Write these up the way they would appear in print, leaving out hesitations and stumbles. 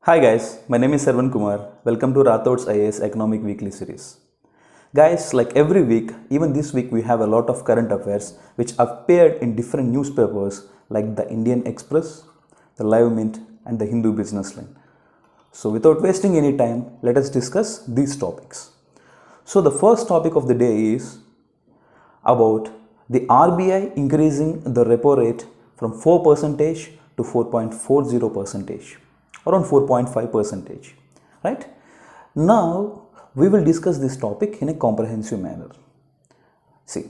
Hi guys, my name is Sarvan Kumar. Welcome to Rathod's IAS Economic Weekly Series. Guys, like every week, even this week we have a lot of current affairs which appeared in different newspapers like the Indian Express, the Live Mint and the Hindu Business Line. So without wasting any time, let us discuss these topics. So the first topic of the day is about the RBI increasing the repo rate from 4% to 4.40%, around 4.5%, right? Now we will discuss this topic in a comprehensive manner. See,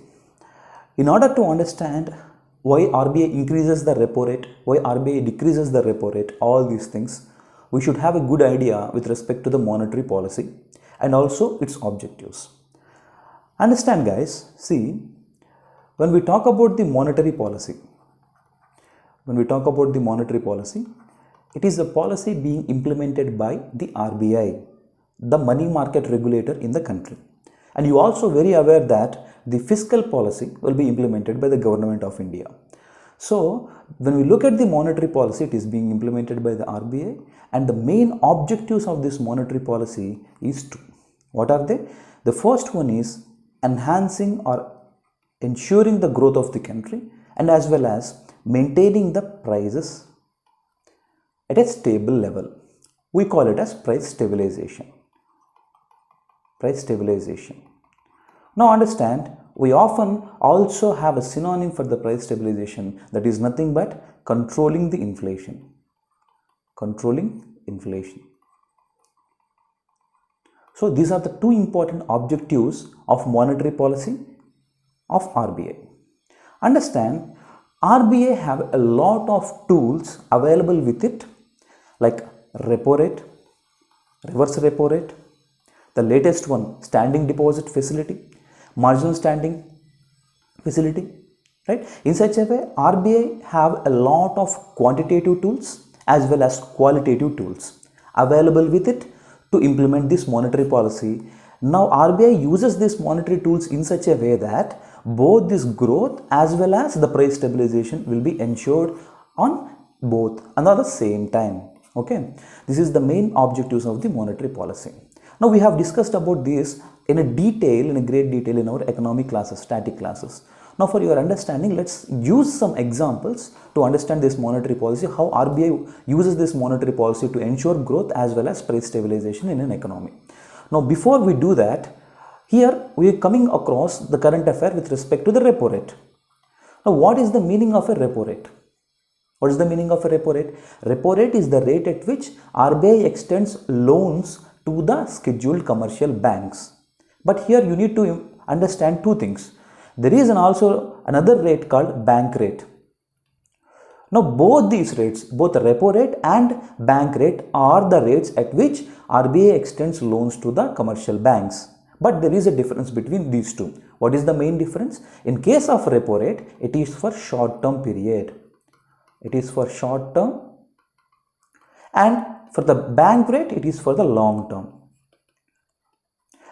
in order to understand why RBI increases the repo rate, why RBI decreases the repo rate, all these things, we should have a good idea with respect to the monetary policy and also its objectives. Understand guys, see, when we talk about the monetary policy, it is a policy being implemented by the RBI, the money market regulator in the country. And you also very aware that the fiscal policy will be implemented by the government of India. So when we look at the monetary policy, it is being implemented by the RBI, and the main objectives of this monetary policy is two. What are they? The first one is enhancing or ensuring the growth of the country, and as well as maintaining the prices at a stable level. We call it as price stabilization. Now understand, we often also have a synonym for the price stabilization, that is nothing but controlling the inflation. So these are the two important objectives of monetary policy of RBI. Understand, RBI have a lot of tools available with it, like repo rate, reverse repo rate, the latest one, standing deposit facility, marginal standing facility, right? In such a way, RBI have a lot of quantitative tools as well as qualitative tools available with it to implement this monetary policy. Now RBI uses these monetary tools in such a way that both this growth as well as the price stabilization will be ensured on both and at the same time. Okay, this is the main objectives of the monetary policy. Now we have discussed about this in a great detail in our economic classes, static classes. Now for your understanding, let's use some examples to understand this monetary policy, how RBI uses this monetary policy to ensure growth as well as price stabilization in an economy. Now before we do that, here we are coming across the current affair with respect to the repo rate. Now what is the meaning of a repo rate? What is the meaning of a repo rate? Repo rate is the rate at which RBI extends loans to the scheduled commercial banks. But here you need to understand two things. There is also another rate called bank rate. Now both these rates, both the repo rate and bank rate, are the rates at which RBI extends loans to the commercial banks. But there is a difference between these two. What is the main difference? In case of repo rate, it is for short-term period. And for the bank rate, it is for the long term.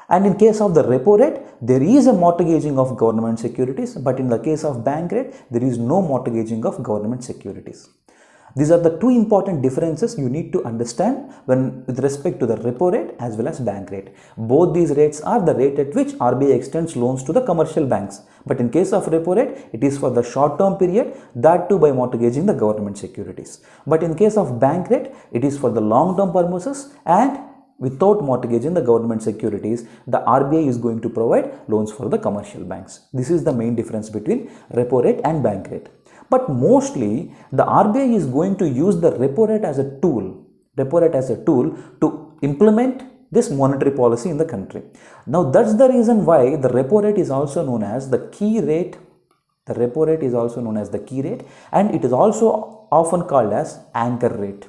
And in case of the repo rate, there is a mortgaging of government securities, but in the case of bank rate, there is no mortgaging of government securities. These are the two important differences you need to understand with respect to the repo rate as well as bank rate. Both these rates are the rate at which RBI extends loans to the commercial banks. But in case of repo rate, it is for the short-term period, that too by mortgaging the government securities. But in case of bank rate, it is for the long-term purposes and without mortgaging the government securities, the RBI is going to provide loans for the commercial banks. This is the main difference between repo rate and bank rate. But mostly the RBI is going to use the repo rate as a tool to implement this monetary policy in the country. Now that's the reason why the repo rate is also known as the key rate. The repo rate is also known as the key rate, and it is also often called as anchor rate.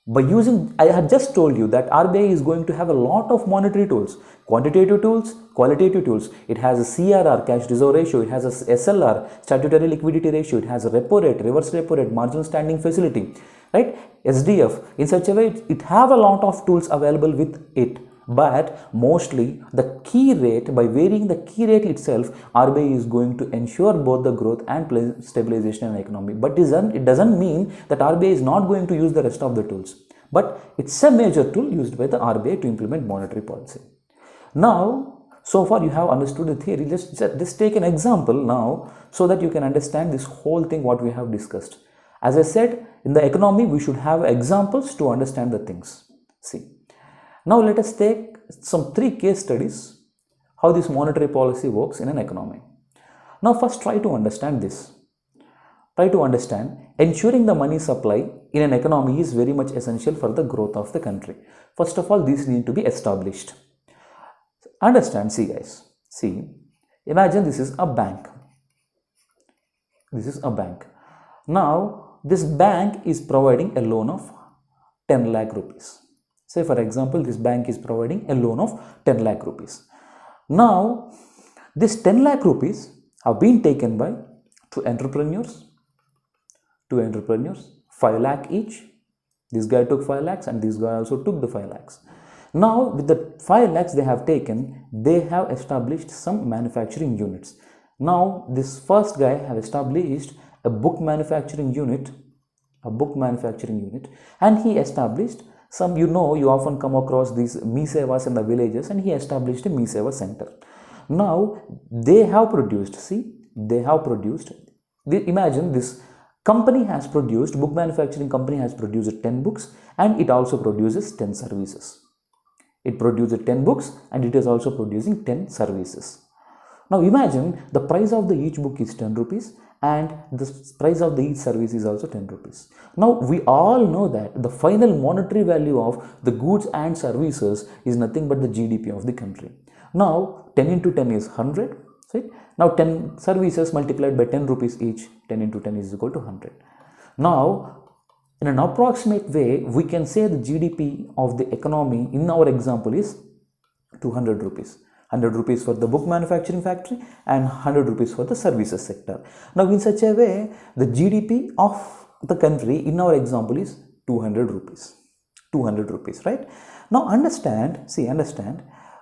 By using, I had just told you that RBI is going to have a lot of monetary tools, quantitative tools, qualitative tools. It has a CRR, cash reserve ratio, it has a SLR, statutory liquidity ratio, it has a repo rate, reverse repo rate, marginal standing facility, right? SDF. In such a way, it have a lot of tools available with it. but mostly the key rate, by varying the key rate itself, RBI is going to ensure both the growth and stabilization in the economy. But it doesn't mean that RBI is not going to use the rest of the tools, but it's a major tool used by the RBI to implement monetary policy. Now, so far you have understood the theory. Let's take an example now so that you can understand this whole thing what we have discussed. As I said, in the economy we should have examples to understand the things. See, now let us take some 3 case studies how this monetary policy works in an economy. Now first try to understand this. Try to understand ensuring the money supply in an economy is very much essential for the growth of the country. First of all, these need to be established. Understand, see guys, see, imagine this is a bank. This is a bank. Now, this bank is providing a loan of 10 lakh rupees. Say for example, this bank is providing a loan of 10 lakh rupees. Now, this 10 lakh rupees have been taken by 2 entrepreneurs, 5 lakh each. This guy took 5 lakhs and this guy also took the 5 lakhs. Now, with the 5 lakhs they have taken, they have established some manufacturing units. Now, this first guy have established a book manufacturing unit, and he established some, you often come across these Me Sevas in the villages, and he established a Me Seva center. Now, they have produced, imagine this company has produced, book manufacturing company has produced 10 books and it also produces 10 services. It produces 10 books and it is also producing 10 services. Now imagine the price of the each book is 10 rupees and the price of the each service is also 10 rupees. Now we all know that the final monetary value of the goods and services is nothing but the GDP of the country. Now 10 into 10 is 100. Right? Now 10 services multiplied by 10 rupees each, 10 into 10 is equal to 100. Now in an approximate way, we can say the GDP of the economy in our example is 200 rupees. 100 rupees for the book manufacturing factory and 100 rupees for the services sector. Now in such a way, the GDP of the country in our example is 200 rupees. 200 rupees, right? Now understand,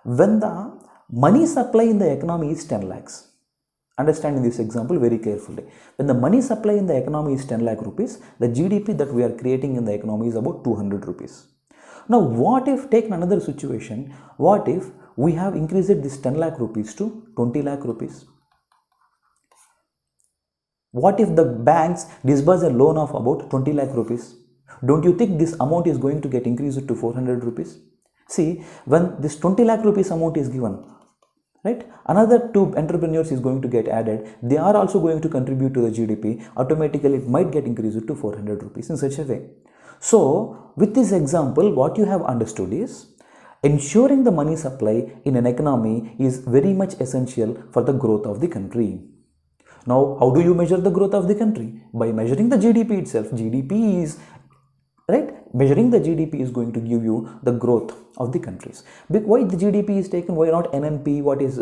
when the money supply in the economy is 10 lakhs. Understand in this example very carefully. When the money supply in the economy is 10 lakh rupees, the GDP that we are creating in the economy is about 200 rupees. Now, what if, take another situation, what if we have increased this 10 lakh rupees to 20 lakh rupees? What if the banks disburse a loan of about 20 lakh rupees? Don't you think this amount is going to get increased to 400 rupees? See, when this 20 lakh rupees amount is given, right, another 2 entrepreneurs is going to get added. They are also going to contribute to the GDP. Automatically it might get increased to 400 rupees in such a way. So with this example, what you have understood is ensuring the money supply in an economy is very much essential for the growth of the country. Now how do you measure the growth of the country? By measuring the GDP itself. GDP is, right, measuring the GDP is going to give you the growth of the countries. Why the GDP is taken, why not NNP? What is,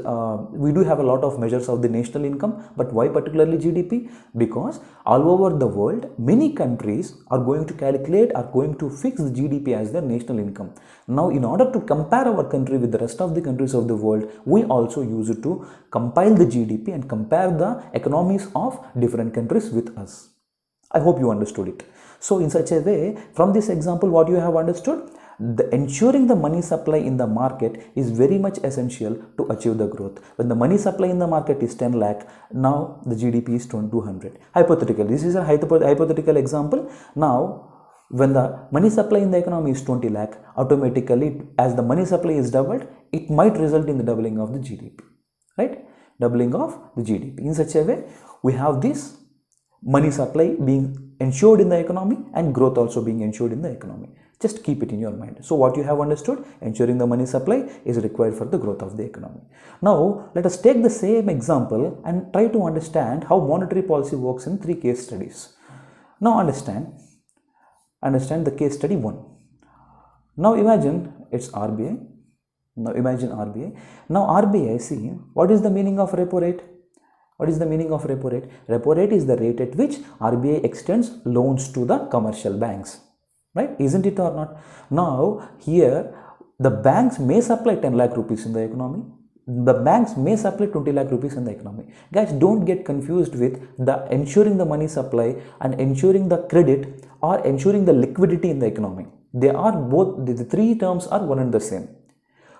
we do have a lot of measures of the national income, but why particularly GDP? Because all over the world, many countries are going to calculate, are going to fix the GDP as their national income. Now, in order to compare our country with the rest of the countries of the world, we also use it to compile the GDP and compare the economies of different countries with us. I hope you understood it. So in such a way, from this example, what you have understood, ensuring the money supply in the market is very much essential to achieve the growth. When the money supply in the market is 10 lakh, now the GDP is 200. Hypothetical, this is a hypothetical example. Now, when the money supply in the economy is 20 lakh, automatically as the money supply is doubled, it might result in the doubling of the GDP, right? Doubling of the GDP. In such a way, we have this money supply being ensured in the economy and growth also being ensured in the economy. Just keep it in your mind. So what you have understood, ensuring the money supply is required for the growth of the economy. Now let us take the same example and try to understand how monetary policy works in 3 case studies. Now understand the case study 1. Now imagine it's RBI. Now imagine RBI. Now RBI, see, what is the meaning of repo rate? What is the meaning of repo rate? Repo rate is the rate at which RBI extends loans to the commercial banks, right? Isn't it or not? Now here The banks may supply 10 lakh rupees in the economy. The banks may supply 20 lakh rupees in the economy. Guys, don't get confused with the ensuring the money supply and ensuring the credit or ensuring the liquidity in the economy. They are both, the three terms are one and the same.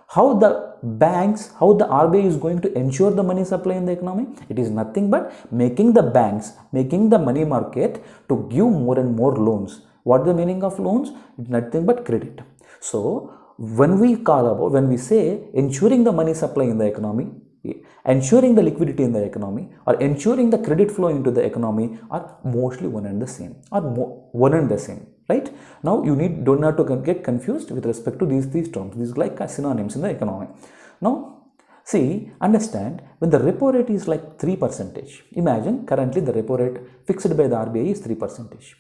How the banks, how the RBI is going to ensure the money supply in the economy? It is nothing but making the banks, making the money market to give more and more loans. What is the meaning of loans? It's nothing but credit. So when we say ensuring the money supply in the economy, ensuring the liquidity in the economy, or ensuring the credit flow into the economy are mostly one and the same, right? Now you don't have to get confused with respect to these terms. These are like synonyms in the economy. Now see, understand, when the repo rate is like 3%, imagine currently the repo rate fixed by the RBI is 3%.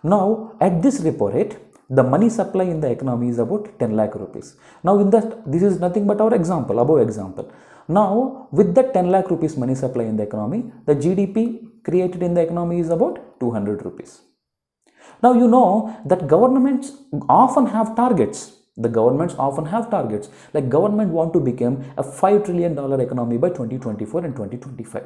Now at this repo rate, the money supply in the economy is about 10 lakh rupees. Now this is nothing but our example, above example. Now with the 10 lakh rupees money supply in the economy, the GDP created in the economy is about 200 rupees. Now you know that governments often have targets. Like government want to become a $5 trillion economy by 2024 and 2025.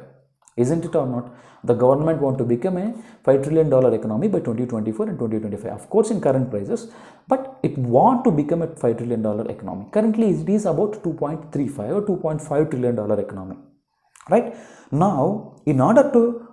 Isn't it or not? The government want to become a $5 trillion economy by 2024 and 2025. Of course, in current prices, but it want to become a $5 trillion economy. Currently, it is about 2.35 or $2.5 trillion economy. Right? Now, in order to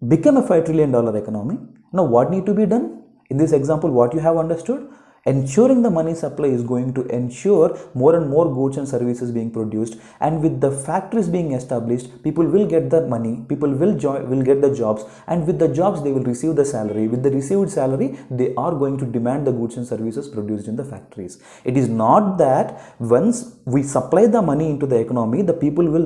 become a $5 trillion economy, now what need to be done? In this example, what you have understood? Ensuring the money supply is going to ensure more and more goods and services being produced, and with the factories being established, people will get the money, people will get the jobs, and with the jobs they will receive the salary. With the received salary, they are going to demand the goods and services produced in the factories. It is not that once we supply the money into the economy, the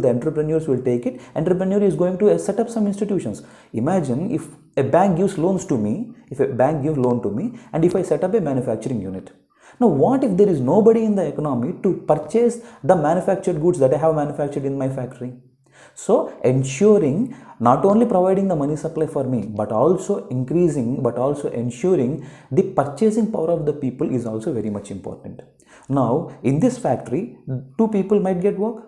entrepreneurs will take it. Entrepreneur is going to set up some institutions. Imagine if a bank gives loans to me, and if I set up a manufacturing unit. Now what if there is nobody in the economy to purchase the manufactured goods that I have manufactured in my factory? So ensuring, not only providing the money supply for me, but also ensuring the purchasing power of the people is also very much important. Now in this factory, 2 people might get work,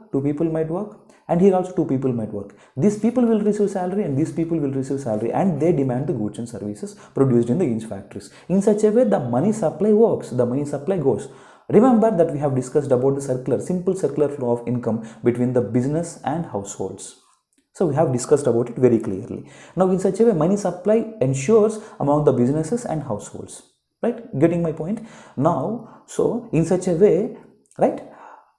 and here also 2 people might work. These people will receive salary and these people will receive salary, and they demand the goods and services produced in the factories. In such a way, the money supply works, the money supply goes. Remember that we have discussed about the simple circular flow of income between the business and households. So we have discussed about it very clearly. Now in such a way, money supply ensures among the businesses and households. Right? Getting my point? Now, so in such a way, right?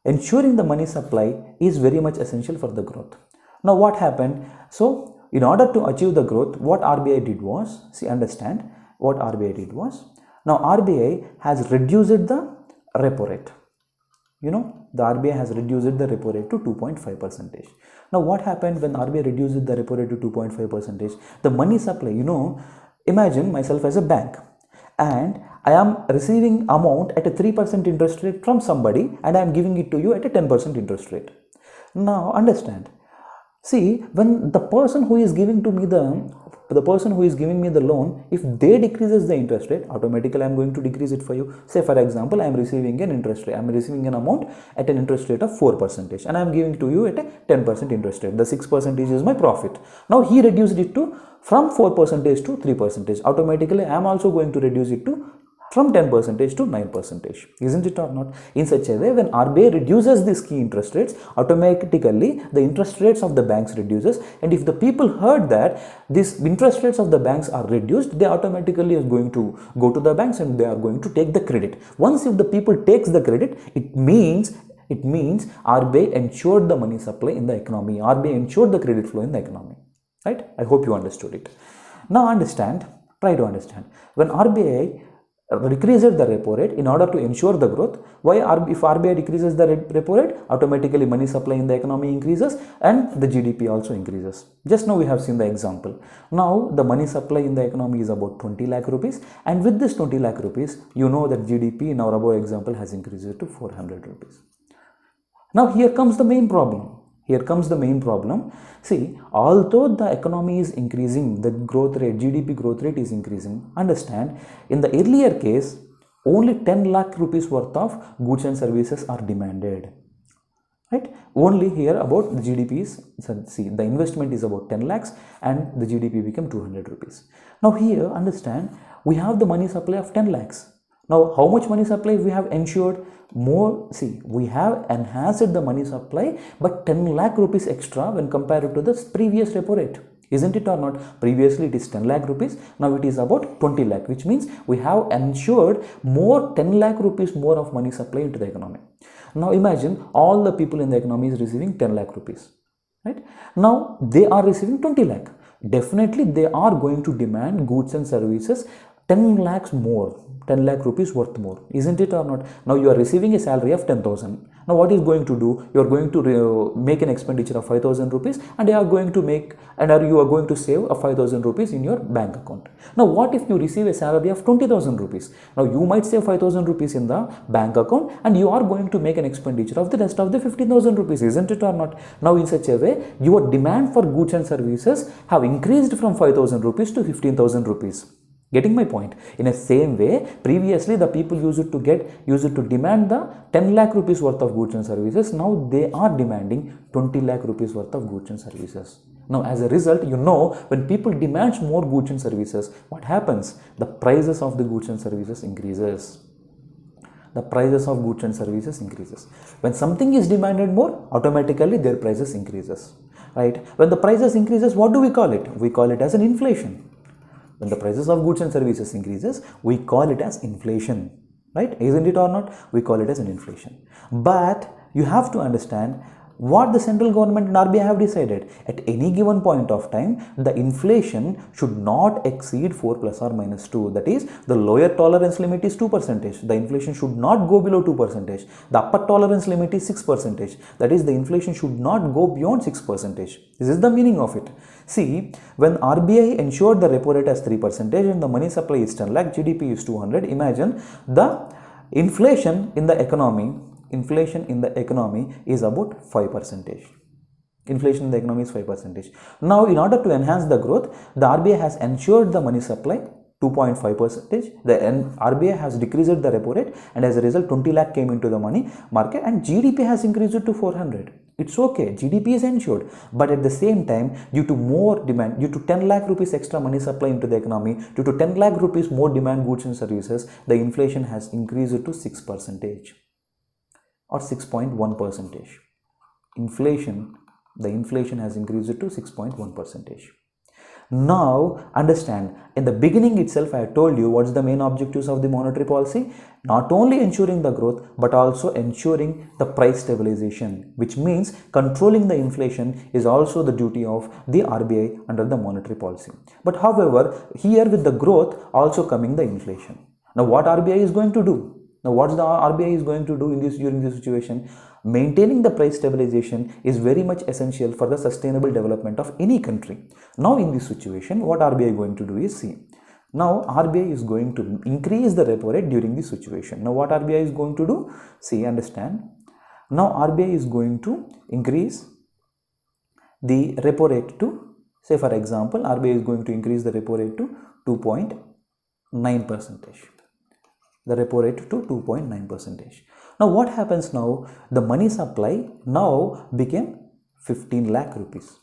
Ensuring the money supply is very much essential for the growth. Now what happened? So in order to achieve the growth, what RBI did was, understand what RBI did was, now RBI has reduced the repo rate. The RBI has reduced the repo rate to 2.5%. Now what happened when RBI reduced the repo rate to 2.5%? The money supply, imagine myself as a bank, and I am receiving amount at a 3% interest rate from somebody, and I am giving it to you at a 10% interest rate. Now understand, see, when the person who is giving me the loan, if they decreases the interest rate, automatically I am going to decrease it for you. Say for example, I am receiving an interest rate, I am receiving an amount at an interest rate of 4%, and I am giving to you at a 10% interest rate. The 6% is my profit. Now he reduced it from 4% to 3%. Automatically I am also going to reduce it from 10% to 9%. Isn't it or not? In such a way, when RBI reduces these key interest rates, automatically the interest rates of the banks reduces, and if the people heard that these interest rates of the banks are reduced, they automatically are going to go to the banks and they are going to take the credit. Once if the people takes the credit, it means RBI ensured the money supply in the economy. RBI ensured the credit flow in the economy. Right? I hope you understood it. Now try to understand. When RBI decreases the repo rate in order to ensure the growth, if RBI decreases the repo rate, automatically money supply in the economy increases and the GDP also increases. Just now we have seen the example. Now the money supply in the economy is about 20 lakh rupees, and with this 20 lakh rupees, that GDP in our above example has increased to 400 rupees. Now here comes the main problem. See, although the economy is increasing, the growth rate, GDP growth rate is increasing. Understand, in the earlier case, only 10 lakh rupees worth of goods and services are demanded. Right? Only here about the GDP is, see, the investment is about 10 lakhs and the GDP became 200 rupees. Now here understand, we have the money supply of 10 lakhs. Now how much money supply we have ensured? More, see, we have enhanced the money supply but 10 lakh rupees extra when compared to the previous repo rate. Isn't it or not? Previously it is 10 lakh rupees, now it is about 20 lakh, which means we have ensured more 10 lakh rupees more of money supply into the economy. Now imagine all the people in the economy is receiving 10 lakh rupees, right? Now they are receiving 20 lakh. Definitely they are going to demand goods and services 10 lakhs more, 10 lakh rupees worth more, isn't it or not? Now you are receiving a salary of 10,000. Now what is going to do? You are going to make an expenditure of 5,000 rupees and you are going to make, and you are going to save a 5,000 rupees in your bank account. Now what if you receive a salary of 20,000 rupees? Now you might save 5,000 rupees in the bank account and you are going to make an expenditure of the rest of the 15,000 rupees, isn't it or not? Now in such a way, your demand for goods and services have increased from 5,000 rupees to 15,000 rupees. Getting my point? In the same way, previously the people used to demand the 10 lakh rupees worth of goods and services. Now they are demanding 20 lakh rupees worth of goods and services. Now as a result, you know, when people demand more goods and services, what happens? The prices of the goods and services increases. The prices of goods and services increases. When something is demanded more, automatically their prices increases. Right? When the prices increases, what do we call it? We call it as an inflation. When the prices of goods and services increases, we call it as inflation, right? Isn't it or not? We call it as an inflation. But you have to understand what the central government and RBI have decided. At any given point of time, the inflation should not exceed 4 plus or minus 2. That is, the lower tolerance limit is 2%. The inflation should not go below 2%. The upper tolerance limit is 6%. That is, the inflation should not go beyond 6%. This is the meaning of it. See, when RBI ensured the repo rate as 3% and the money supply is 10 lakh, GDP is 200, imagine the inflation in the economy is about 5%. Inflation in the economy is 5%. Now, in order to enhance the growth, the RBI has ensured the money supply 2.5%. The RBI has decreased the repo rate, and as a result 20 lakh came into the money market and GDP has increased to 400. It's okay, GDP is ensured, but at the same time, due to more demand, due to 10 lakh rupees extra money supply into the economy, due to 10 lakh rupees more demand goods and services, the inflation has increased to 6% or 6.1%. The inflation has increased to 6.1%. Now understand, in the beginning itself I had told you what's the main objectives of the monetary policy. Not only ensuring the growth but also ensuring the price stabilization, which means controlling the inflation is also the duty of the RBI under the monetary policy. But however, here with the growth also coming the inflation. Now what RBI is going to do? Now what's the RBI is going to do during this situation? Maintaining the price stabilization is very much essential for the sustainable development of any country. Now in this situation, what RBI is going to do is, see, now RBI is going to increase the repo rate during this situation. Now what RBI is going to do? See, understand. Now RBI is going to increase the repo rate to, say for example, RBI is going to increase the repo rate to 2.9%. The repo rate to 2.9%. Now what happens now? The money supply now became 15 lakh rupees.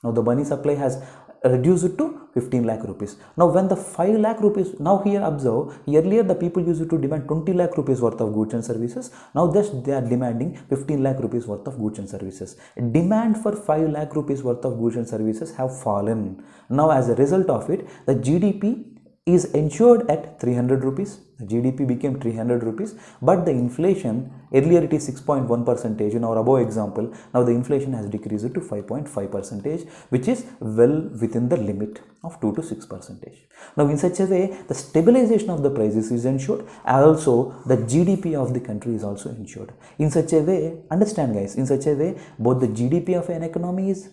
Now the money supply has reduced to 15 lakh rupees. Now when the 5 lakh rupees, now here observe, earlier the people used to demand 20 lakh rupees worth of goods and services. Now just they are demanding 15 lakh rupees worth of goods and services. Demand for 5 lakh rupees worth of goods and services have fallen. Now as a result of it, the GDP is ensured at 300 rupees. The GDP became 300 rupees, but the inflation, earlier it is 6.1% in our above example, now the inflation has decreased to 5.5%, which is well within the limit of 2 to 6%. Now in such a way, the stabilization of the prices is ensured, also the GDP of the country is also ensured. In such a way, understand guys, in such a way, both the GDP of an economy is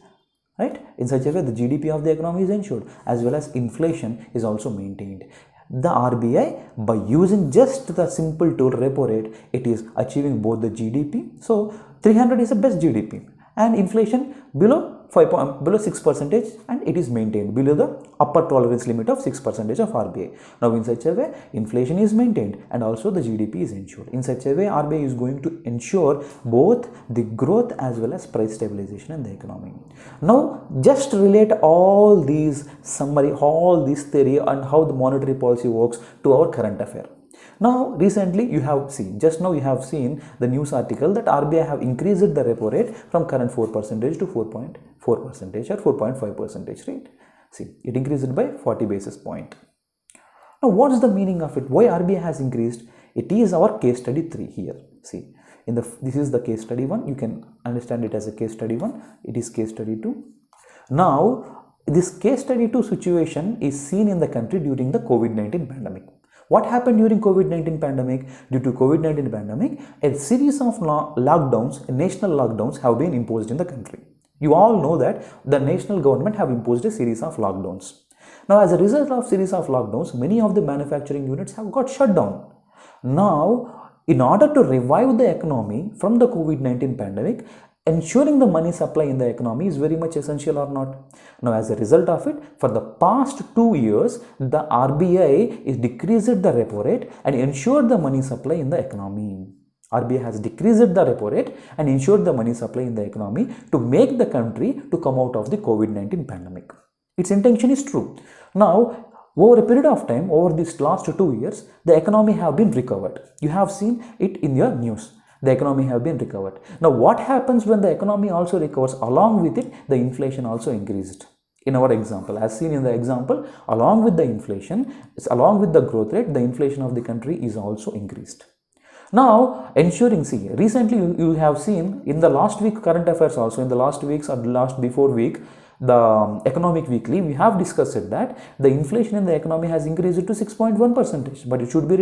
right? In such a way, the GDP of the economy is ensured as well as inflation is also maintained. The RBI, by using just the simple tool repo rate, it is achieving both the GDP. So 300 is the best GDP and inflation below below 6%, and it is maintained below the upper tolerance limit of 6% of RBI. Now in such a way, inflation is maintained and also the GDP is ensured. In such a way, RBI is going to ensure both the growth as well as price stabilization in the economy. Now just relate all these summary, all this theory and how the monetary policy works to our current affair. Now recently you have seen, just now you have seen the news article that RBI have increased the repo rate from current 4% to 4.4% or 4.5% rate. See, it increased it by 40 basis point. Now what is the meaning of it? Why RBI has increased? It is our case study 3 here. See, this is the case study 1. You can understand it as a case study 1. It is case study 2. Now this case study 2 situation is seen in the country during the COVID-19 pandemic. What happened during COVID-19 pandemic? Due to COVID-19 pandemic, a series of lockdowns, national lockdowns have been imposed in the country. You all know that the national government have imposed a series of lockdowns. Now as a result of series of lockdowns, many of the manufacturing units have got shut down. Now in order to revive the economy from the COVID-19 pandemic, ensuring the money supply in the economy is very much essential or not? Now as a result of it, for the past 2 years, the RBI is decreased the repo rate and ensured the money supply in the economy. RBI has decreased the repo rate and ensured the money supply in the economy to make the country to come out of the COVID-19 pandemic. Its intention is true. Now over a period of time, over these last 2 years, the economy have been recovered. You have seen it in your news. The economy have been recovered. Now what happens when the economy also recovers? Along with it, the inflation also increased. In our example, as seen in the example, along with the inflation, along with the growth rate, the inflation of the country is also increased. Now ensuring, see, recently you have seen in the last week current affairs also, in the last weeks or the last before week, the economic weekly, we have discussed that the inflation in the economy has increased to 6.1%, but it should be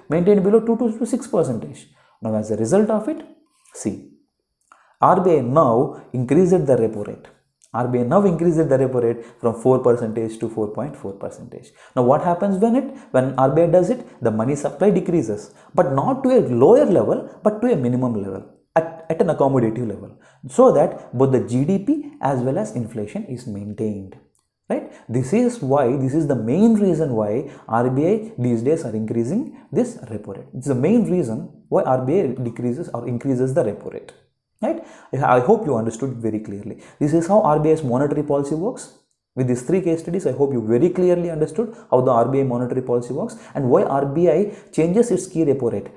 maintained below 2 to 6%. Now as a result of it, see, RBI now increased the repo rate. RBI now increased the repo rate from 4% to 4.4%. Now what happens when RBI does it? The money supply decreases, but not to a lower level, but to a minimum level, at an accommodative level, so that both the GDP as well as inflation is maintained. Right? This is the main reason why RBI these days are increasing this repo rate. It's the main reason why RBI decreases or increases the repo rate. Right? I hope you understood very clearly. This is how RBI's monetary policy works. With these 3 case studies, I hope you very clearly understood how the RBI monetary policy works and why RBI changes its key repo rate,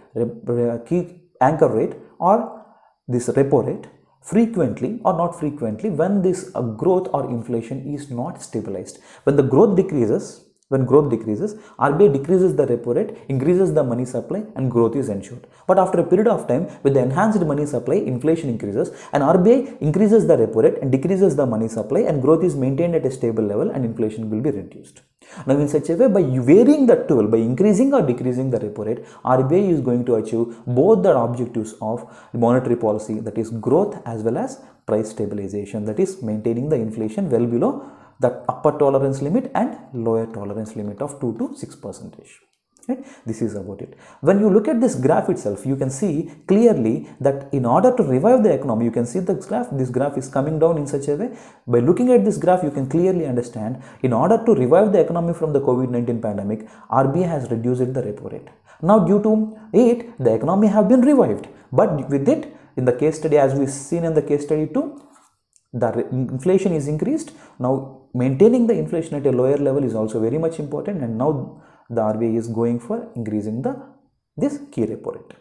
key anchor rate or this repo rate frequently or not frequently when this growth or inflation is not stabilized. When growth decreases, RBI decreases the repo rate, increases the money supply and growth is ensured. But after a period of time, with the enhanced money supply, inflation increases and RBI increases the repo rate and decreases the money supply and growth is maintained at a stable level and inflation will be reduced. Now in such a way, by varying the tool, by increasing or decreasing the repo rate, RBI is going to achieve both the objectives of monetary policy, that is growth as well as price stabilization, that is maintaining the inflation well below the upper tolerance limit and lower tolerance limit of 2 to 6%. Right? This is about it. When you look at this graph itself, you can see clearly that in order to revive the economy, you can see this graph is coming down in such a way. By looking at this graph, you can clearly understand in order to revive the economy from the COVID-19 pandemic, RBI has reduced the repo rate. Now due to it, the economy have been revived. But with it, in the case study, as we've seen in the case study 2, the inflation is increased. Now maintaining the inflation at a lower level is also very much important, and now the RBI is going for increasing this key repo rate.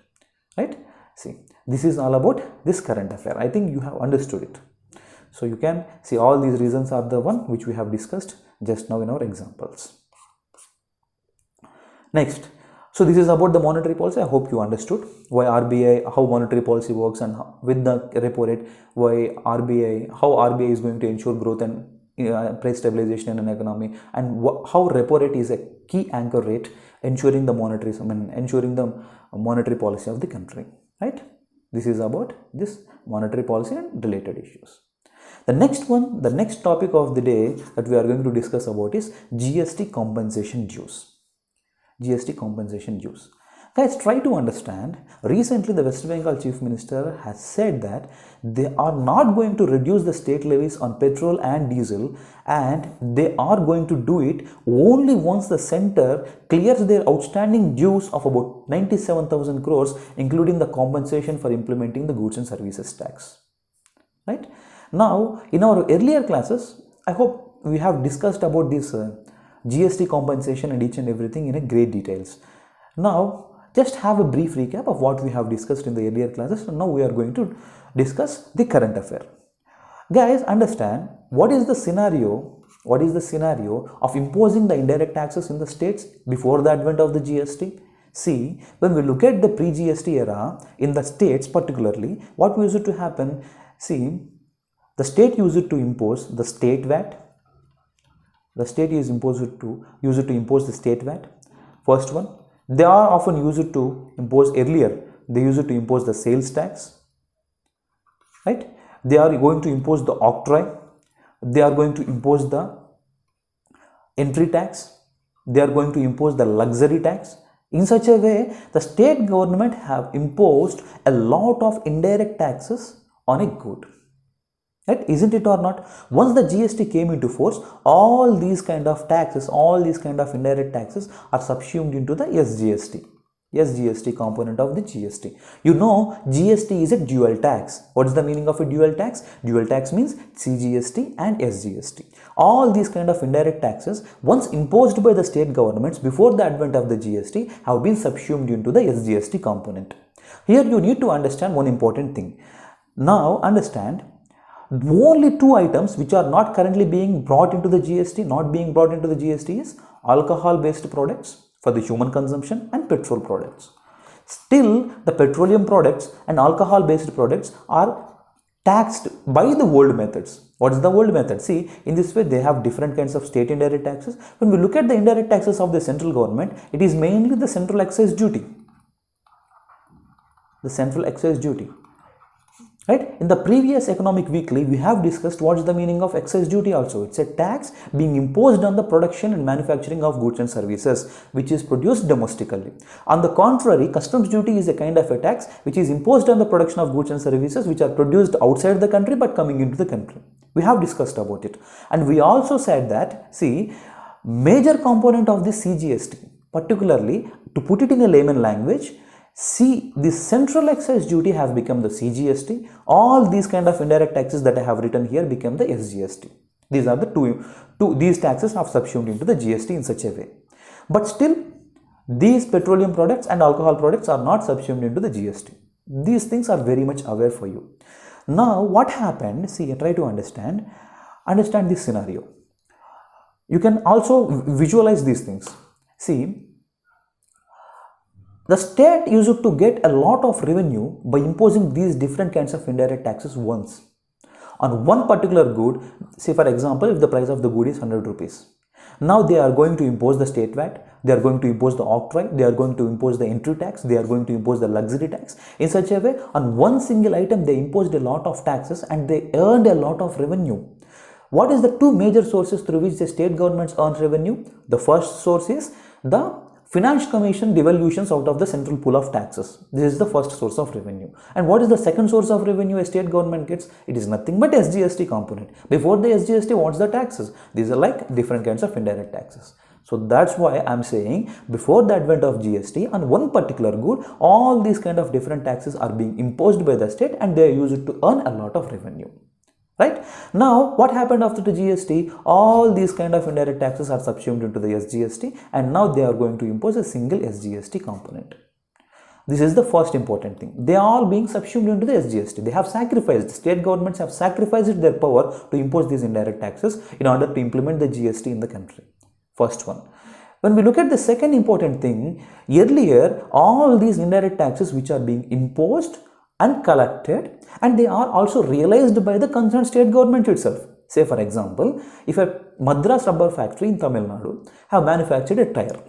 Right? See, this is all about this current affair. I think you have understood it. So you can see all these reasons are the one which we have discussed just now in our examples. Next, so this is about the monetary policy. I hope you understood why RBI, how monetary policy works, and with the repo rate, how RBI is going to ensure growth and price stabilization in an economy, and how repo rate is a key anchor rate ensuring the monetary policy of the country. Right? This is about this monetary policy and related issues. The next topic of the day that we are going to discuss about is GST compensation dues. GST compensation dues. Guys, try to understand. Recently, the West Bengal Chief Minister has said that they are not going to reduce the state levies on petrol and diesel, and they are going to do it only once the center clears their outstanding dues of about 97,000 crores, including the compensation for implementing the goods and services tax. Right? Now, in our earlier classes, I hope we have discussed about this GST compensation and each and everything in a great details. Now, just have a brief recap of what we have discussed in the earlier classes. And now we are going to discuss the current affair. Guys, understand what is the scenario of imposing the indirect taxes in the states before the advent of the GST. See, when we look at the pre-GST era in the states particularly, what used to happen? See, the state used to impose the state VAT. The state is used to impose the state VAT. First one. They are often used to impose earlier. They used to impose the sales tax, right? They are going to impose the octroi. They are going to impose the entry tax. They are going to impose the luxury tax. In such a way, the state government have imposed a lot of indirect taxes on a good. Right? Isn't it or not? Once the GST came into force, all these kind of taxes, all these kind of indirect taxes are subsumed into the SGST component of the GST. You know, GST is a dual tax. What is the meaning of a dual tax? Dual tax means CGST and SGST. All these kind of indirect taxes, once imposed by the state governments before the advent of the GST, have been subsumed into the SGST component. Here you need to understand one important thing. Now understand, only two items which are not currently being brought into the GST, is alcohol based products for the human consumption and petrol products. Still, the petroleum products and alcohol based products are taxed by the old methods. What is the old method? See, in this way they have different kinds of state indirect taxes. When we look at the indirect taxes of the central government, it is mainly the central excise duty. Right? In the previous economic weekly, we have discussed what is the meaning of excise duty also. It's a tax being imposed on the production and manufacturing of goods and services which is produced domestically. On the contrary, customs duty is a kind of a tax which is imposed on the production of goods and services which are produced outside the country but coming into the country. We have discussed about it. And we also said that, see, major component of the CGST, particularly to put it in a layman language, see, the central excise duty has become the CGST. All these kind of indirect taxes that I have written here become the SGST. These are the these taxes are subsumed into the GST in such a way. But still, these petroleum products and alcohol products are not subsumed into the GST. These things are very much aware for you. Now, what happened? See, try to understand this scenario. You can also visualize these things. See, the state used to get a lot of revenue by imposing these different kinds of indirect taxes once on one particular good. Say for example, if the price of the good is 100 rupees. Now they are going to impose the state VAT, they are going to impose the octroi, they are going to impose the entry tax, they are going to impose the luxury tax. In such a way, on one single item they imposed a lot of taxes and they earned a lot of revenue. What is the two major sources through which the state governments earn revenue? The first source is the Finance Commission devolutions out of the central pool of taxes. This is the first source of revenue. And what is the second source of revenue a state government gets? It is nothing but SGST component. Before the SGST, what's the taxes? These are like different kinds of indirect taxes. So that's why I'm saying before the advent of GST, on one particular good, all these kind of different taxes are being imposed by the state and they are used to earn a lot of revenue. Right? Now, what happened after the GST? All these kind of indirect taxes are subsumed into the SGST and now they are going to impose a single SGST component. This is the first important thing. They are all being subsumed into the SGST. They have sacrificed, state governments have sacrificed their power to impose these indirect taxes in order to implement the GST in the country. First one. When we look at the second important thing, earlier all these indirect taxes which are being imposed and collected, and they are also realized by the concerned state government itself. Say for example, if a Madras rubber factory in Tamil Nadu have manufactured a tire,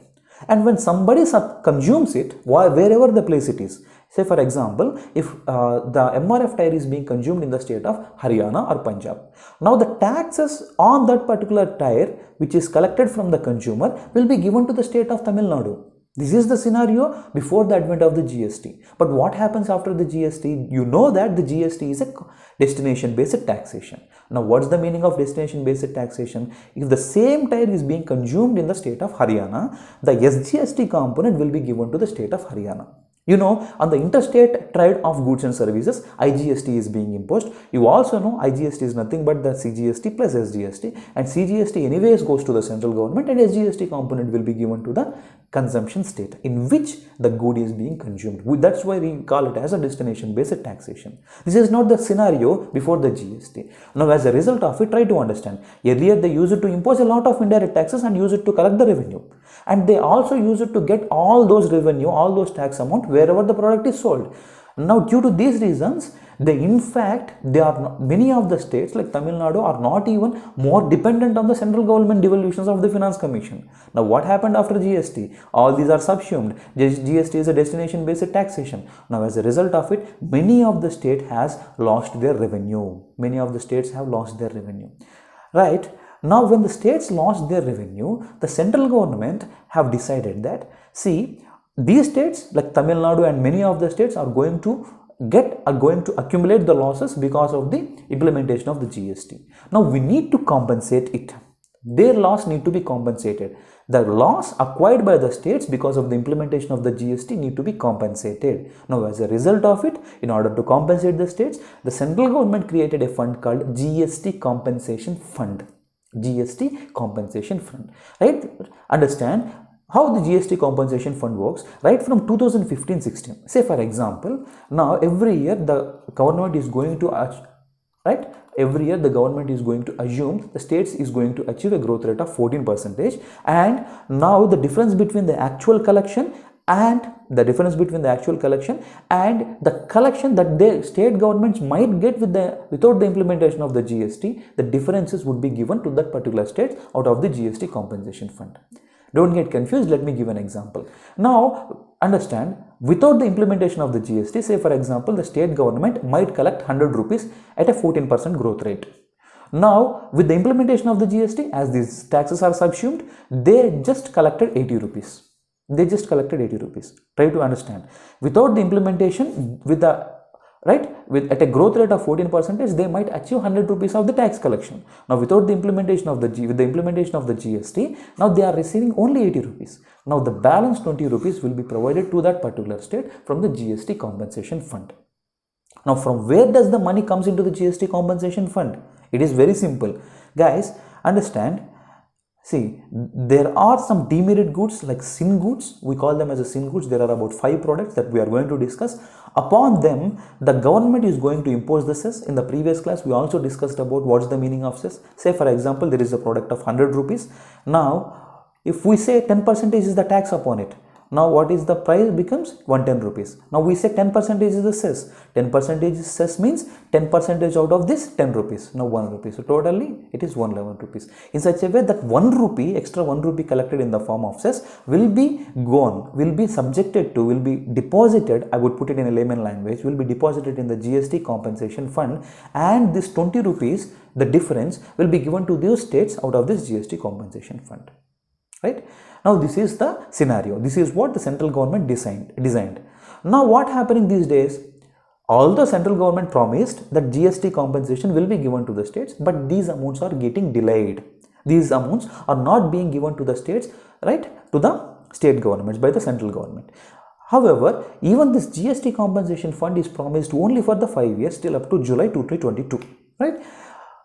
and when somebody consumes it, wherever the place it is, say for example, if the MRF tire is being consumed in the state of Haryana or Punjab, now the taxes on that particular tire which is collected from the consumer will be given to the state of Tamil Nadu. This is the scenario before the advent of the GST. But what happens after the GST? You know that the GST is a destination-based taxation. Now, what's the meaning of destination-based taxation? If the same tire is being consumed in the state of Haryana, the SGST component will be given to the state of Haryana. You know, on the interstate trade of goods and services, IGST is being imposed. You also know IGST is nothing but the CGST plus SGST, and CGST anyways goes to the central government, and SGST component will be given to the consumption state in which the good is being consumed. That's why we call it as a destination-based taxation. This is not the scenario before the GST. Now, as a result of it, try to understand. Earlier, they used it to impose a lot of indirect taxes and use it to collect the revenue. And they also use it to get all those revenue, all those tax amount wherever the product is sold. Now, due to these reasons, many of the states like Tamil Nadu are not even more dependent on the central government devolutions of the Finance Commission. Now, what happened after GST? All these are subsumed. GST is a destination-based taxation. Now, as a result of it, many of the states has lost their revenue. Many of the states have lost their revenue. Right? Now, when the states lost their revenue, the central government have decided that, see, these states like Tamil Nadu and many of the states are going to accumulate the losses because of the implementation of the GST. Now, we need to compensate it. Their loss need to be compensated. The loss acquired by the states because of the implementation of the GST need to be compensated. Now, as a result of it, in order to compensate the states, the central government created a fund called GST Compensation Fund. GST Compensation Fund. Right? Understand how the GST Compensation Fund works. Right from 2015-16. Say for example, now every year the government is going to assume the states is going to achieve a growth rate of 14%, and now the difference between the actual collection and the collection that the state governments might get without the implementation of the GST, the differences would be given to that particular state out of the GST Compensation Fund. Don't get confused. Let me give an example. Now, understand, without the implementation of the GST, say for example, the state government might collect 100 rupees at a 14% growth rate. Now, with the implementation of the GST, as these taxes are subsumed, they just collected 80 rupees. Try to understand. Without the implementation, at a growth rate of 14%, they might achieve 100 rupees of the tax collection. Now, without the implementation of the GST, now they are receiving only 80 rupees. Now, the balance 20 rupees will be provided to that particular state from the GST Compensation Fund. Now, from where does the money comes into the GST Compensation Fund? It is very simple. Guys, understand. See, there are some demerit goods like sin goods. We call them as a sin goods. There are about 5 products that we are going to discuss. Upon them, the government is going to impose the cess. In the previous class, we also discussed about what's the meaning of cess. Say, for example, there is a product of 100 rupees. Now, if we say 10% is the tax upon it, now what is the price becomes 110 rupees. Now we say 10% is the cess. 10% cess means 10% out of this 10 rupees. Now 1 rupee. So totally it is 111 rupees. In such a way that 1 rupee, extra 1 rupee collected in the form of cess will be gone, will be subjected to, will be deposited, I would put it in a layman language, will be deposited in the GST Compensation Fund, and this 20 rupees, the difference will be given to those states out of this GST Compensation Fund. Right? Now, this is the scenario. This is what the central government designed. Now, what happening these days? Although central government promised that GST compensation will be given to the states, but these amounts are getting delayed. These amounts are not being given to the states, right, to the state governments by the central government. However, even this GST compensation fund is promised only for the 5 years till up to July 2022, right?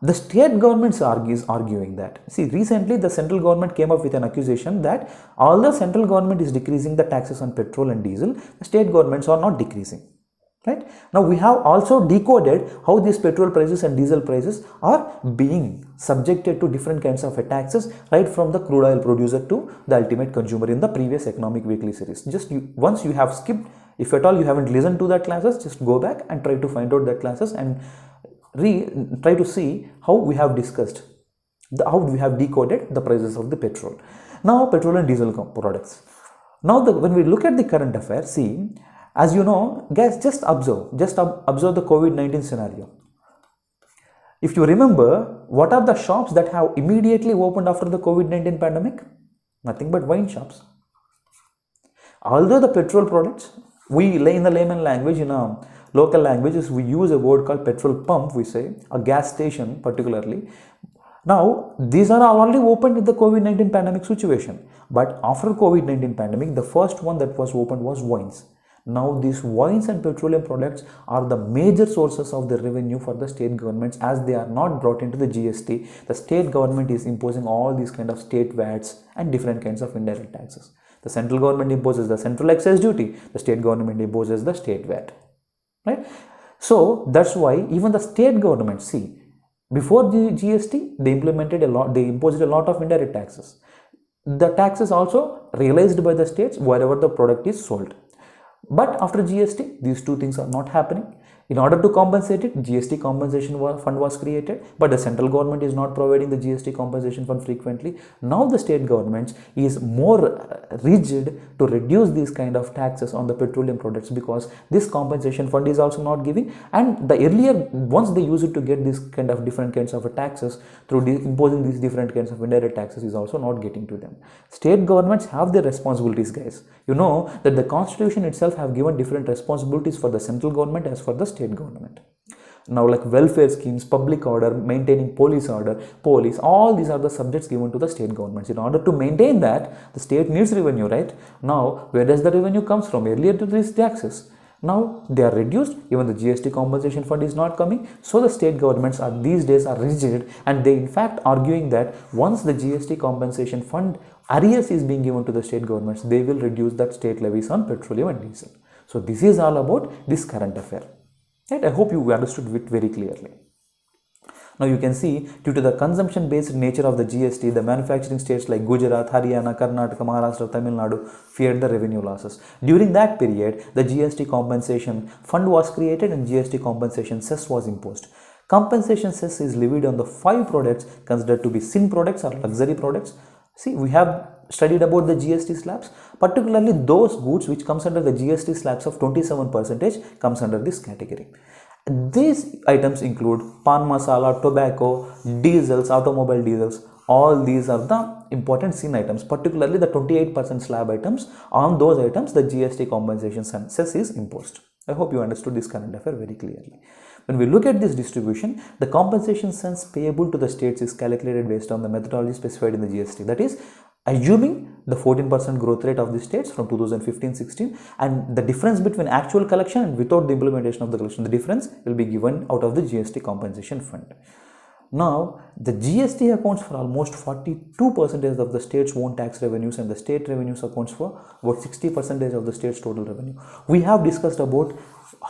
The state governments is arguing that. See, recently the central government came up with an accusation that although central government is decreasing the taxes on petrol and diesel, the state governments are not decreasing. Right? Now, we have also decoded how these petrol prices and diesel prices are being subjected to different kinds of taxes, right from the crude oil producer to the ultimate consumer in the previous economic weekly series. Once you have skipped, if at all you haven't listened to that classes, just go back and try to find out that classes and try to see how we have discussed, how we have decoded the prices of the petrol. Now, petrol and diesel products. Now, when we look at the current affair, see, as you know, guys, just observe the COVID-19 scenario. If you remember, what are the shops that have immediately opened after the COVID-19 pandemic? Nothing but wine shops. Although the petrol products, we lay in the layman language, in a local languages, we use a word called petrol pump, we say, a gas station particularly. Now, these are already opened in the COVID-19 pandemic situation. But after COVID-19 pandemic, the first one that was opened was wines. Now, these wines and petroleum products are the major sources of the revenue for the state governments, as they are not brought into the GST. The state government is imposing all these kind of state VATs and different kinds of indirect taxes. The central government imposes the central excise duty. The state government imposes the state VAT. Right? So, that's why even the state government, see, before the GST, they imposed a lot of indirect taxes. The taxes also realized by the states wherever the product is sold. But after GST, these two things are not happening. In order to compensate it, GST compensation fund was created, but the central government is not providing the GST compensation fund frequently. Now the state government is more rigid to reduce these kind of taxes on the petroleum products, because this compensation fund is also not giving, and the earlier once they use it to get this kind of different kinds of taxes through imposing these different kinds of indirect taxes is also not getting to them. State governments have their responsibilities, guys. You know that the constitution itself have given different responsibilities for the central government as for the state government. Now, like welfare schemes, public order, maintaining police order, police, all these are the subjects given to the state governments. In order to maintain that, the state needs revenue, right? Now, where does the revenue comes from? Earlier to these taxes. Now they are reduced, even the GST compensation fund is not coming. So the state governments are these days are rigid, and they in fact arguing that once the GST compensation fund arrears is being given to the state governments, they will reduce that state levies on petroleum and diesel. So this is all about this current affair. Right? I hope you understood it very clearly. Now you can see, due to the consumption based nature of the GST, the manufacturing states like Gujarat, Haryana, Karnataka, Maharashtra, Tamil Nadu feared the revenue losses. During that period, the GST compensation fund was created and GST compensation cess was imposed. Compensation cess is levied on the 5 products considered to be sin products or luxury products. See, we have studied about the GST slabs, particularly those goods which comes under the GST slabs of 27% comes under this category. These items include pan masala, tobacco, diesels, automobile diesels. All these are the important sin items, particularly the 28% slab items. On those items, the GST compensation cess is imposed. I hope you understood this current affair very clearly. When we look at this distribution, the compensation cess payable to the states is calculated based on the methodology specified in the GST. That is, assuming the 14% growth rate of the states from 2015-16, and the difference between actual collection and without the implementation of the collection, the difference will be given out of the GST compensation fund. Now, the GST accounts for almost 42% of the state's own tax revenues, and the state revenues accounts for about 60% of the state's total revenue. We have discussed about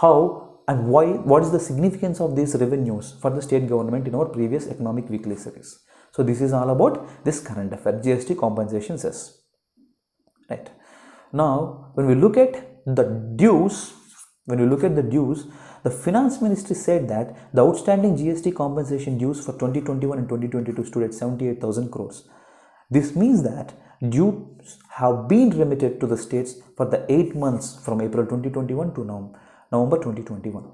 how and why, what is the significance of these revenues for the state government in our previous economic weekly series. So this is all about this current affair, GST compensation cess. Right. Now, when we look at the dues, the finance ministry said that the outstanding GST compensation dues for 2021 and 2022 stood at 78,000 crores. This means that dues have been remitted to the states for the 8 months from April 2021 to November 2021.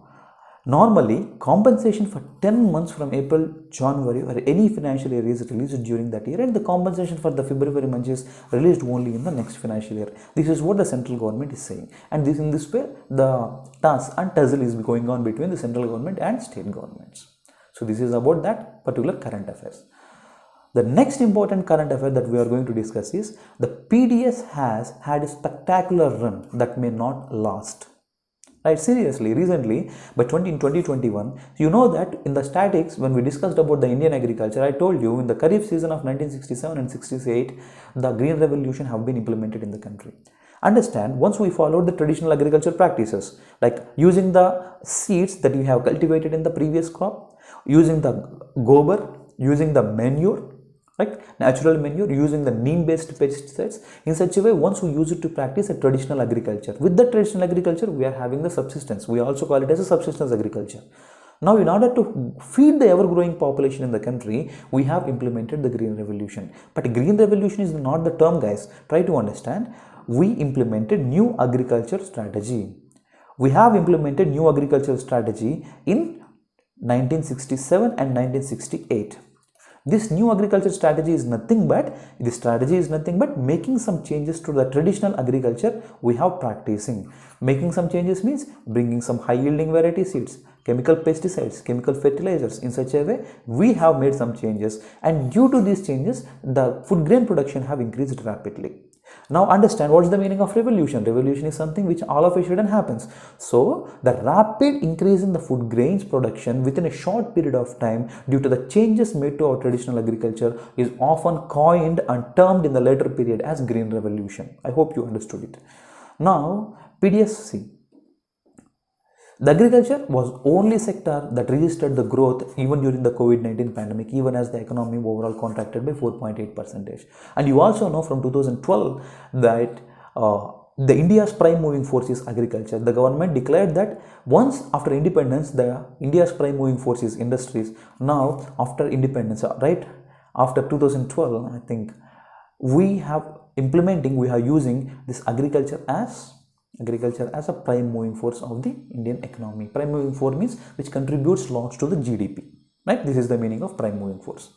Normally, compensation for 10 months from April, January or any financial year is released during that year, and the compensation for the February month is released only in the next financial year. This is what the central government is saying, and in this way the tussle is going on between the central government and state governments. So this is about that particular current affairs. The next important current affair that we are going to discuss is the PDS has had a spectacular run that may not last. Right, seriously, recently, in 2021, you know that in the statics, when we discussed about the Indian agriculture, I told you in the Kharif season of 1967 and 68, the Green Revolution have been implemented in the country. Understand, once we followed the traditional agriculture practices, like using the seeds that we have cultivated in the previous crop, using the gobar, using the manure, right, natural manure, using the neem-based pesticides. In such a way, once we use it to practice a traditional agriculture. With the traditional agriculture, we are having the subsistence. We also call it as a subsistence agriculture. Now, in order to feed the ever-growing population in the country, we have implemented the Green Revolution. But Green Revolution is not the term, guys. Try to understand. We implemented new agriculture strategy. We have implemented new agriculture strategy in 1967 and 1968. This new agriculture strategy is nothing but, making some changes to the traditional agriculture we have practicing. Making some changes means bringing some high yielding variety seeds, chemical pesticides, chemical fertilizers. In such a way, we have made some changes, and due to these changes, the food grain production have increased rapidly. Now understand what is the meaning of revolution. Revolution is something which all of a sudden happens. So the rapid increase in the food grains production within a short period of time due to the changes made to our traditional agriculture is often coined and termed in the later period as Green Revolution. I hope you understood it. Now PDSC. The agriculture was only sector that registered the growth even during the COVID-19 pandemic, even as the economy overall contracted by 4.8%. And you also know from 2012 that the India's prime moving force is agriculture. The government declared that once after independence, the India's prime moving force is industries. Now after independence, right after 2012, I think we are using this agriculture as a prime moving force of the Indian economy. Prime moving force means which contributes lots to the GDP, right? This is the meaning of prime moving force.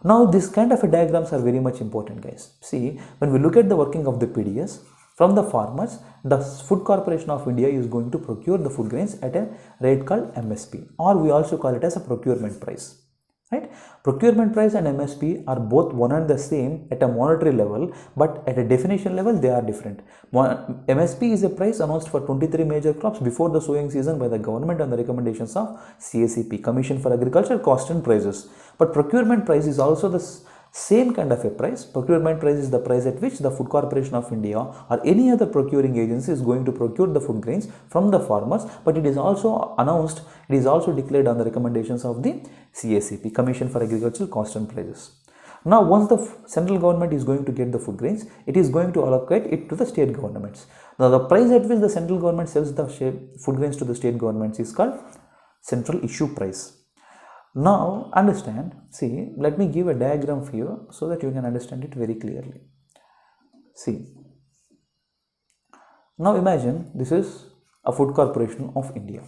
Now this kind of diagrams are very much important, guys. See, when we look at the working of the PDS, from the farmers, the Food Corporation of India is going to procure the food grains at a rate called MSP, or we also call it as a procurement price. Right? Procurement price and MSP are both one and the same at a monetary level, but at a definition level they are different. MSP is a price announced for 23 major crops before the sowing season by the government on the recommendations of CACP, Commission for Agriculture Cost and Prices. But procurement price is also the same kind of a price. Procurement price is the price at which the Food Corporation of India or any other procuring agency is going to procure the food grains from the farmers, but it is also announced, it is also declared on the recommendations of the CACP, Commission for Agricultural Cost and Prices. Now once the central government is going to get the food grains, it is going to allocate it to the state governments. Now the price at which the central government sells the food grains to the state governments is called central issue price. Now understand, see, let me give a diagram for you so that you can understand it very clearly. See, now imagine this is a Food Corporation of India.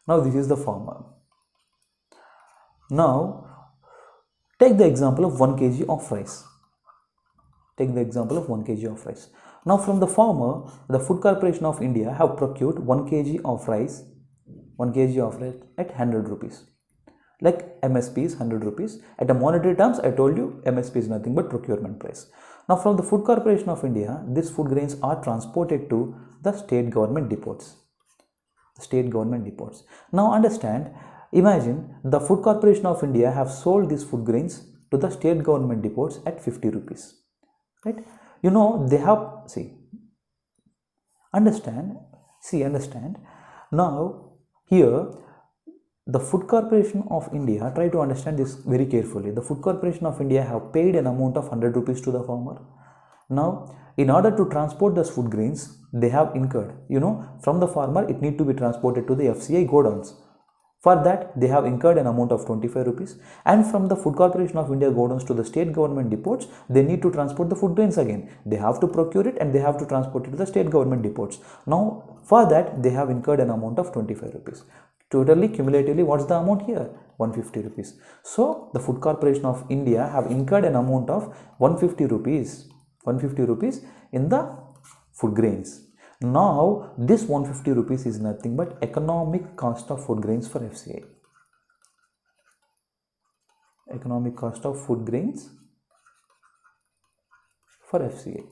Now this is the farmer. Now take the example of 1 kg of rice. Take the example of 1 kg of rice. Now from the farmer, the Food Corporation of India have procured 1 kg of rice, 1 kg of rice at 100 rupees. Like MSP is 100 rupees. At a monetary terms, I told you MSP is nothing but procurement price. Now from the Food Corporation of India, these food grains are transported to the state government depots. Now understand, imagine the Food Corporation of India have sold these food grains to the state government depots at 50 rupees. Right? You know, they have, understand. Now here, the Food Corporation of India, try to understand this very carefully. The Food Corporation of India have paid an amount of 100 rupees to the farmer. Now, in order to transport those food grains, they have incurred, from the farmer, it need to be transported to the FCI godowns. For that, they have incurred an amount of 25 rupees. And from the Food Corporation of India godowns to the state government depots, they need to transport the food grains again. They have to procure it and they have to transport it to the state government depots. Now, for that, they have incurred an amount of 25 rupees. Totally, cumulatively, what's the amount here? 150 rupees. So, the Food Corporation of India have incurred an amount of 150 rupees in the food grains. Now, this 150 rupees is nothing but economic cost of food grains for FCI. Economic cost of food grains for FCI.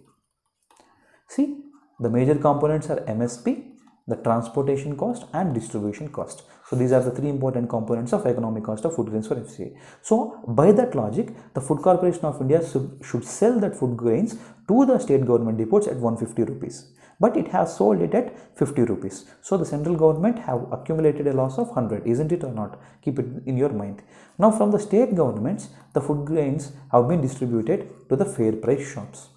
See, the major components are MSP, the transportation cost and distribution cost. So these are the three important components of economic cost of food grains for FCI. So by that logic, the Food Corporation of India should sell that food grains to the state government depots at 150 rupees. But it has sold it at 50 rupees. So the central government have accumulated a loss of 100, isn't it or not? Keep it in your mind. Now from the state governments, the food grains have been distributed to the fair price shops.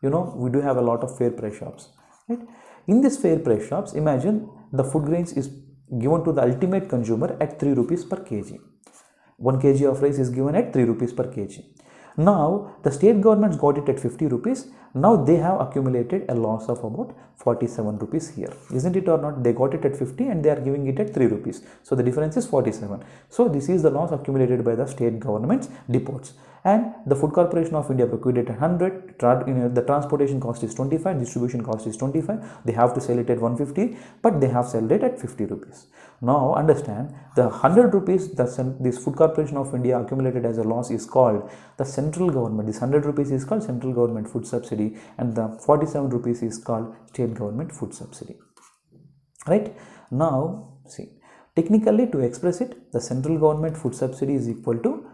We do have a lot of fair price shops, right? In these fair price shops, imagine the food grains is given to the ultimate consumer at 3 rupees per kg. 1 kg of rice is given at 3 rupees per kg. Now, the state governments got it at 50 rupees, Now they have accumulated a loss of about 47 rupees here, isn't it or not? They got it at 50 and they are giving it at 3 rupees. So the difference is 47. So this is the loss accumulated by the state government's depots. And the Food Corporation of India procured it at 100, the transportation cost is 25, distribution cost is 25, they have to sell it at 150, but they have sold it at 50 rupees. Now understand, the 100 rupees that this Food Corporation of India accumulated as a loss is called the central government. This 100 rupees is called central government food subsidy, and the 47 rupees is called state government food subsidy. Right? Now see, technically to express it, the central government food subsidy is equal to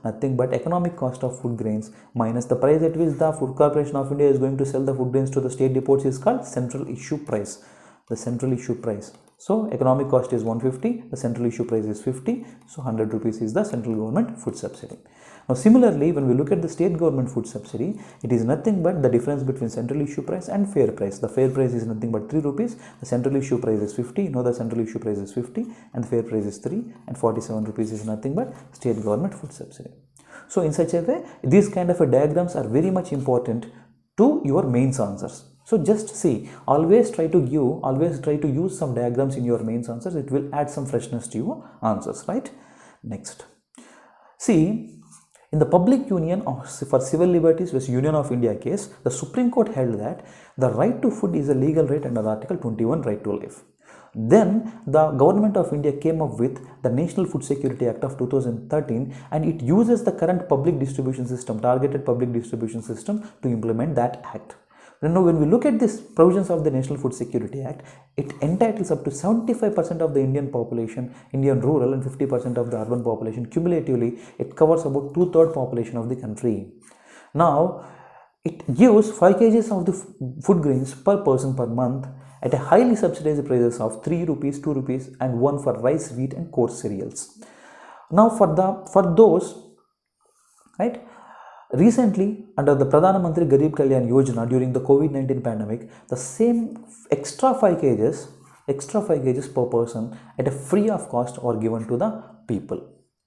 nothing but economic cost of food grains minus the price at which the Food Corporation of India is going to sell the food grains to the state depots is called central issue price. The central issue price. So economic cost is 150, the central issue price is 50, so 100 rupees is the central government food subsidy. Now similarly, when we look at the state government food subsidy, it is nothing but the difference between central issue price and fair price. The fair price is nothing but 3 rupees, the central issue price is 50, now the central issue price is 50 and the fair price is 3, and 47 rupees is nothing but state government food subsidy. So in such a way, these kind of diagrams are very much important to your mains answers. So just see, always try to use some diagrams in your mains answers. It will add some freshness to your answers, right? Next, see, in the Public Union for Civil Liberties vs. Union of India case, the Supreme Court held that the right to food is a legal right under Article 21, right to life. Then the Government of India came up with the National Food Security Act of 2013, and it uses the current public distribution system, targeted public distribution system, to implement that act. Now, when we look at these provisions of the National Food Security Act, it entitles up to 75% of the Indian population, Indian rural, and 50% of the urban population. Cumulatively, it covers about 2/3 population of the country. Now, it gives 5 kgs of the food grains per person per month at a highly subsidized prices of 3 rupees, 2 rupees, and 1 for rice, wheat, and coarse cereals. Now, for those, right? Recently, under the Pradhan Mantri Garib Kalyan Yojana during the COVID-19 pandemic, the same extra 5 kgs per person at a free of cost are given to the people.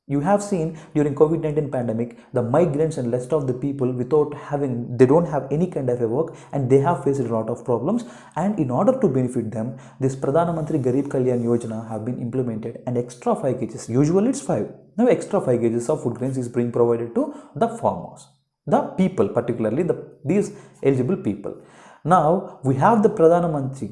You have seen during COVID-19 pandemic, the migrants and rest of the people they don't have any kind of a work, and they have faced a lot of problems, and in order to benefit them, this Pradhan Mantri Garib Kalyan Yojana have been implemented, and extra 5 kgs, usually it's 5, now extra 5 kgs of food grains is being provided to the farmers, the people, particularly these eligible people. Now we have the Pradhan Mantri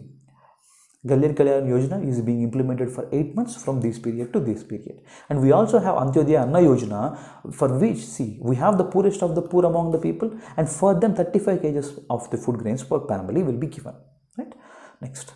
Garib Kalyan Yojana is being implemented for 8 months from this period to this period. And we also have Antyodaya Anna Yojana, for which, see, we have the poorest of the poor among the people, and for them 35 kgs of the food grains per family will be given. Right? Next.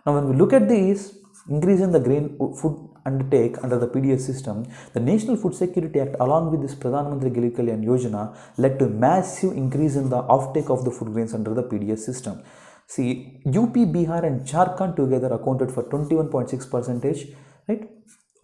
Now when we look at this increase in the grain food undertake under the PDS system, the National Food Security Act along with this Pradhan Mantri Garib Kalyan Yojana led to massive increase in the offtake of the food grains under the PDS system. See, UP, Bihar and Jharkhand together accounted for 21.6%, right,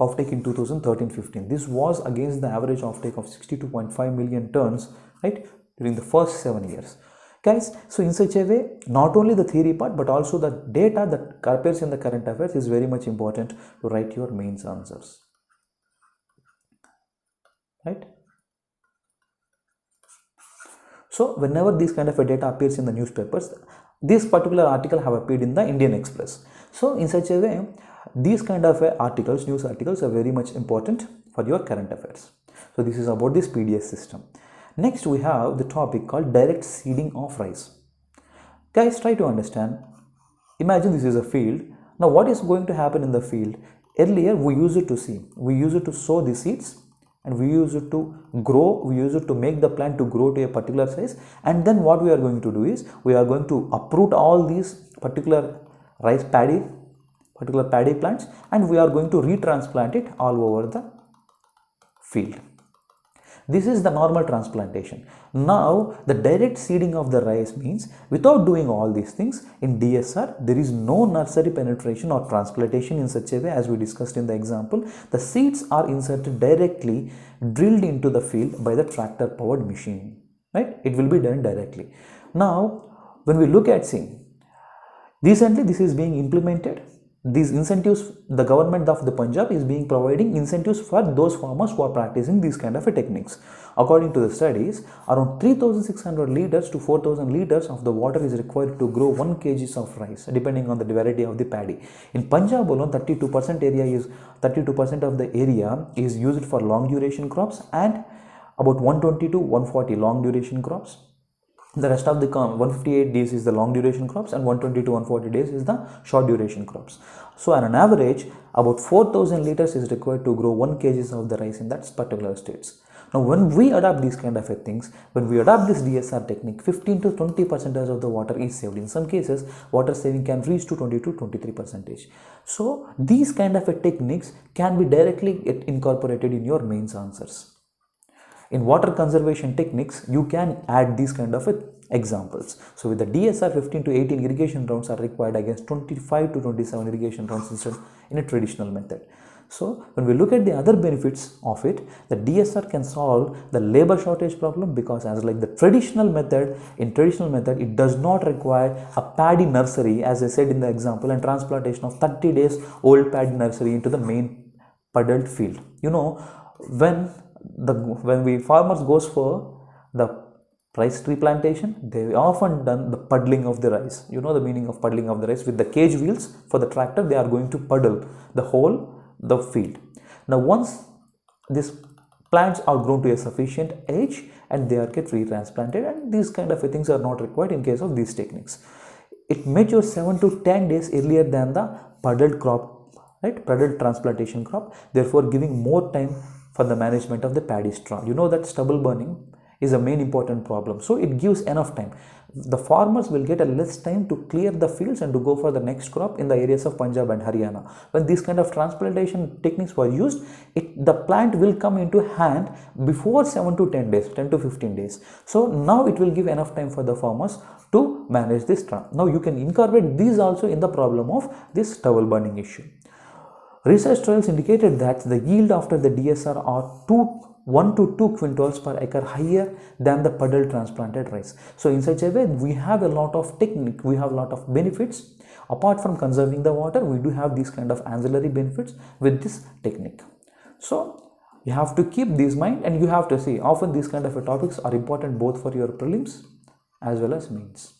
offtake in 2013-15. This was against the average offtake of 62.5 million tons, right, during the first 7 years. Guys, so in such a way, not only the theory part but also the data that appears in the current affairs is very much important to write your mains answers, right? So whenever this kind of a data appears in the newspapers, this particular article have appeared in the Indian Express. So in such a way, these kind of news articles are very much important for your current affairs. So this is about this PDS system. Next we have the topic called direct seeding of rice. Guys, try to understand. Imagine this is a field. Now what is going to happen in the field? Earlier we used it to sow the seeds, and we use it to grow, we use it to make the plant to grow to a particular size, and then what we are going to do is we are going to uproot all these particular paddy plants, and we are going to retransplant it all over the field. This is the normal transplantation. Now the direct seeding of the rice means without doing all these things in DSR, there is no nursery penetration or transplantation in such a way as we discussed in the example. The seeds are inserted directly, drilled into the field by the tractor powered machine, right? It will be done directly. Now when we look at recently this is being implemented. these incentives, the government of the Punjab is being providing incentives for those farmers who are practicing these kind of techniques. According to the studies, around 3600 liters to 4000 liters of the water is required to grow 1 kg of rice, depending on the variety of the paddy. In Punjab alone, 32% of the area is used for long duration crops, and about 120 to 140 long duration crops. The rest of the 158 days is the long duration crops, and 120 to 140 days is the short duration crops. So on an average, about 4000 liters is required to grow 1 kg of the rice in that particular states. Now when we adopt these kind of things, when we adopt this DSR technique, 15 to 20% of the water is saved. In some cases, water saving can reach to 20 to 23%. So these kind of techniques can be directly incorporated in your mains answers. In water conservation techniques, you can add these kind of examples. So with the DSR, 15 to 18 irrigation rounds are required against 25 to 27 irrigation rounds instead in a traditional method. So when we look at the other benefits of it, the DSR can solve the labor shortage problem, because as like the traditional method, it does not require a paddy nursery, as I said in the example, and transplantation of 30 days old paddy nursery into the main puddled field. You know, when farmers goes for the rice tree plantation, they often done the puddling of the rice. You know the meaning of puddling of the rice. With the cage wheels for the tractor, they are going to puddle the field. Now once these plants are grown to a sufficient age, and they are get retransplanted, and these kind of things are not required in case of these techniques. It matures 7 to 10 days earlier than the puddled crop, right? Puddled transplantation crop, therefore giving more time for the management of the paddy straw. You know that stubble burning is a main important problem, so it gives enough time. The farmers will get a less time to clear the fields and to go for the next crop in the areas of Punjab and Haryana. When these kind of transplantation techniques were used, the plant will come into hand before 7 to 10 days, 10 to 15 days. So now it will give enough time for the farmers to manage this. Now you can incorporate these also in the problem of this stubble burning issue. Research trials indicated that the yield after the DSR are 1 to 2 quintals per acre higher than the puddle transplanted rice. So in such a way, we have a lot of technique, we have a lot of benefits. Apart from conserving the water, we do have these kind of ancillary benefits with this technique. So you have to keep these in mind, and you have to see often these kind of topics are important both for your prelims as well as mains.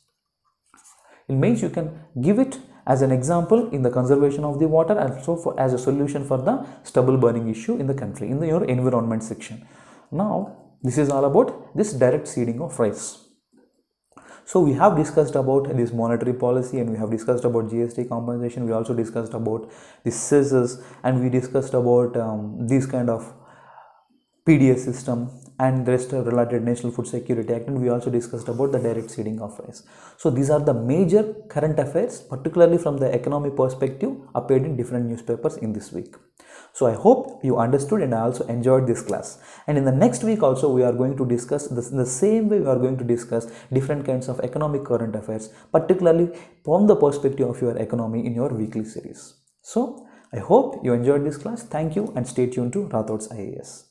In mains, you can give it as an example in the conservation of the water, and also as a solution for the stubble burning issue in the country in your environment section. Now this is all about this direct seeding of rice. So we have discussed about this monetary policy, and we have discussed about GST compensation. We also discussed about the cesses, and we discussed about this kind of PDS system and the rest of related National Food Security Act, and we also discussed about the direct seeding of rice. So these are the major current affairs, particularly from the economy perspective, appeared in different newspapers in this week. So I hope you understood, and I also enjoyed this class. And in the next week also, we are going to discuss this in the same way. We are going to discuss different kinds of economic current affairs, particularly from the perspective of your economy in your weekly series. So I hope you enjoyed this class. Thank you, and stay tuned to Rathods IAS.